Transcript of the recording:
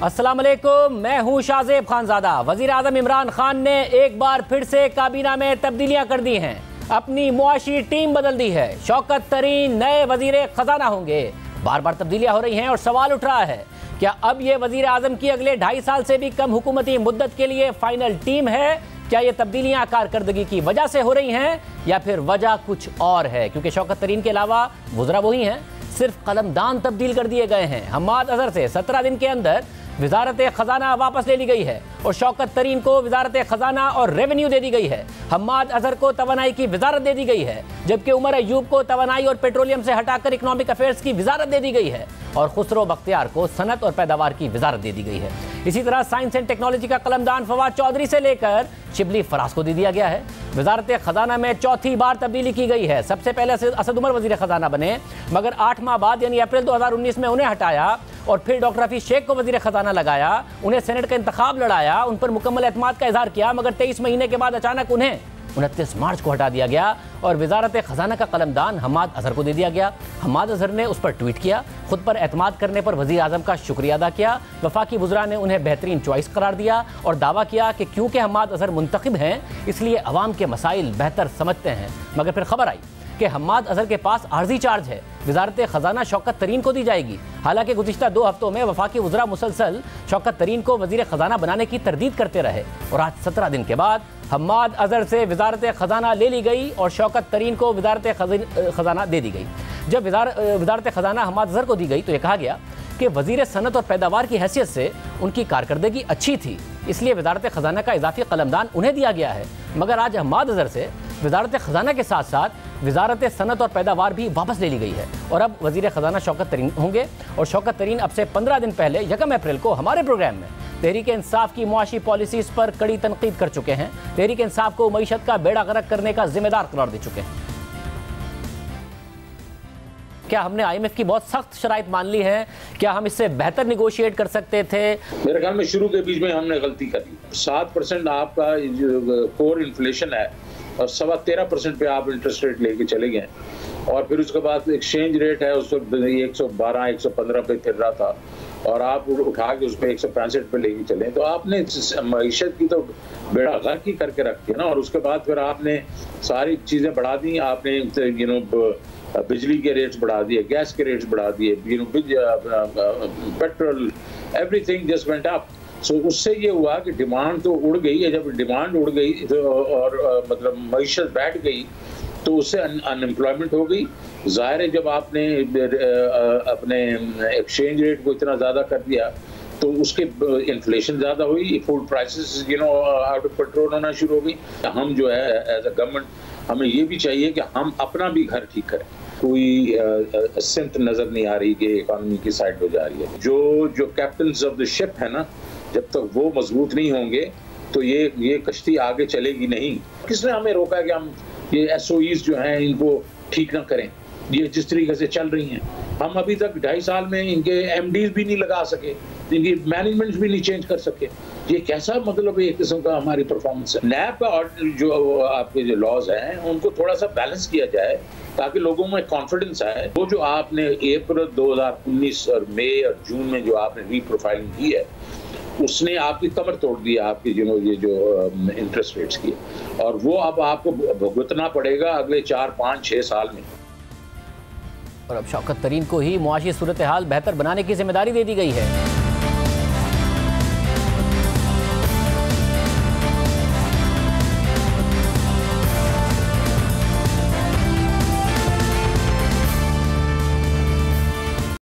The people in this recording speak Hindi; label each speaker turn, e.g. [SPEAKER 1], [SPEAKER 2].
[SPEAKER 1] अस्सलाम वालेकुम, मैं हूं शाहजेब खानजादा। वजीर आज़म इमरान खान ने एक बार फिर से काबीना में तब्दीलियां कर दी हैं, अपनी मुआशी टीम बदल दी है। शौकत तरीन नए वजीर खजाना होंगे। बार बार तब्दीलियां हो रही हैं और सवाल उठ रहा है, क्या अब ये वजीर आज़म की अगले 2.5 साल से भी कम हुकूमती मुद्दत के लिए फाइनल टीम है? क्या ये तब्दीलियां कारकर्दगी की वजह से हो रही हैं या फिर वजह कुछ और है? क्योंकि शौकत तरीन के अलावा वज़रा वही हैं, सिर्फ कलमदान तब्दील कर दिए गए हैं। हम्माद अजहर से 17 दिन के अंदर वजारत खजाना वापस ले ली गई है और शौकत तरीन को वजारत खजाना और रेवेन्यू दे दी गई है। हम्माद अजहर को तवानाई की वजारत दे दी गई है, जबकि उमर अयूब को तवानाई और पेट्रोलियम से हटाकर इकोनॉमिक अफेयर्स की वजारत दे दी गई है और खुसरो बख्तियार को सनत और पैदावार की वजारत दे दी गई है। इसी तरह साइंस एंड टेक्नोलॉजी का कलमदान फवाद चौधरी से लेकर शिबली फराज को दे दिया गया है। वजारत खजाना में चौथी बार तब्दीली की गई है। सबसे पहले असद उमर वजीर खजाना बने, मगर 8 माह बाद यानी अप्रैल 2019 में उन्हें हटाया और फिर डॉक्टर हफीज शेख को वजीर खजाना लगाया। उन्हें सेनेट का इंतखाब लड़ाया, उन पर मुकम्मल एतमाद का इजहार किया, मगर 23 महीने के बाद अचानक उन्हें 29 मार्च को हटा दिया गया और वजारत खजाना का कलमदान हम्माद अजहर को दे दिया गया। हम्माद अजहर ने उस पर ट्वीट किया, खुद पर एतमाद करने पर वज़ीर आज़म का शुक्रिया अदा किया। वफाकी वज़रा ने उन्हें बेहतरीन चॉइस करार दिया और दावा किया कि क्योंकि हम्माद अजहर मुंतखब हैं इसलिए अवाम के मसाइल बेहतर समझते हैं। मगर फिर खबर आई कि हम्माद अजहर के पास आर्जी चार्ज है, वजारत खजाना शौकत तरीन को दी जाएगी। हालांकि गुज़िश्ता 2 हफ्तों में वफाकी वज़रा मुसलसल शौकत तरीन को वज़ीर खजाना बनाने की तरदीद करते रहे और आज 17 दिन के बाद हम्माद अजहर से वजारत खजाना ले ली गई और शौकत तरीन को वजारत खजाना दे दी गई। जब वजारत खजाना हम्माद अजहर को दी गई तो यह कहा गया कि वज़ीर सनत और पैदावार की हैसियत से उनकी कारकर्दगी अच्छी थी, इसलिए वजारत खजाना का इजाफी कलमदान उन्हें दिया गया है। मगर आज हम्माद अजहर से वजारत खजाना के साथ साथ वजारत सनत और पैदावार भी वापस ले ली गई है और अब वज़ीर खजाना शौकत तरीन होंगे। और शौकत तरीन अब से 15 दिन पहले 1 अप्रैल को हमारे प्रोग्राम में तहरीक इंसाफ की मुआशी पॉलिसीज़ पर कड़ी तनकीद कर चुके हैं। तहरीक इंसाफ को मईशत का बेड़ा गर्क करने का जिम्मेदार करार दे चुके हैं। क्या हमने IMF की बहुत सख्त शराइत मान ली है? क्या हम इससे बेहतर निगोशिएट कर सकते थे?
[SPEAKER 2] मेरे ख्याल में शुरू के बीच में हमने गलती कर ली। 7% आपका जो कोर इन्फ्लेशन है और 13.25% पे आप इंटरेस्ट रेट लेके चले गए और फिर उसके बाद एक्सचेंज रेट है उस वक्त 112-115 पे फिर रहा था और आप उठा के उस पर 165 पे लेके चले, तो आपने मईशत की तो बेड़ा गर्क ही करके रखी है ना। और उसके बाद फिर आपने सारी चीज़ें बढ़ा दी, आपने बिजली के रेट्स बढ़ा दिए, गैस के रेट्स बढ़ा दिए, petrol, everything just went up. So उससे ये हुआ कि डिमांड तो उड़ गई है। जब डिमांड उड़ गई तो और मतलब मईशत बैठ गई तो उससे अनएम्प्लॉयमेंट हो गई। ज़ाहिर है जब आपने अपने एक्सचेंज रेट को इतना ज़्यादा कर दिया तो उसके इन्फ्लेशन ज़्यादा हुई, food prices out of control होना शुरू हो गई। हम जो है एज अ गवर्नमेंट हमें ये भी चाहिए कि हम अपना भी घर ठीक करें। कोई सिमत नज़र नहीं आ रही कि इकॉनमी की साइड हो जा रही है। जो कैप्टन्स ऑफ द शिप है ना, जब तक वो मजबूत नहीं होंगे तो ये कश्ती आगे चलेगी नहीं। किसने हमें रोका कि हम ये SOEs जो हैं इनको ठीक ना करें? ये जिस तरीके से चल रही हैं, हम अभी तक 2.5 साल में इनके MDs भी नहीं लगा सके, इनकी मैनेजमेंट भी नहीं चेंज कर सके। ये कैसा मतलब एक किस्म का हमारी परफॉर्मेंस है। नैब का जो आपके जो लॉज हैं उनको थोड़ा सा बैलेंस किया जाए ताकि लोगों में कॉन्फिडेंस आए। वो जो आपने अप्रैल 2019 और मई और जून में जो आपने रीप्रोफाइलिंग की है उसने आपकी कमर तोड़ दी, आपकी ये जो इंटरेस्ट रेट्स की, और वो अब आपको भुगतना पड़ेगा अगले 4, 5, 6 साल में।
[SPEAKER 1] और अब शौकत तरीन को ही मुआशी सूरत हाल बेहतर बनाने की जिम्मेदारी दे दी गई है।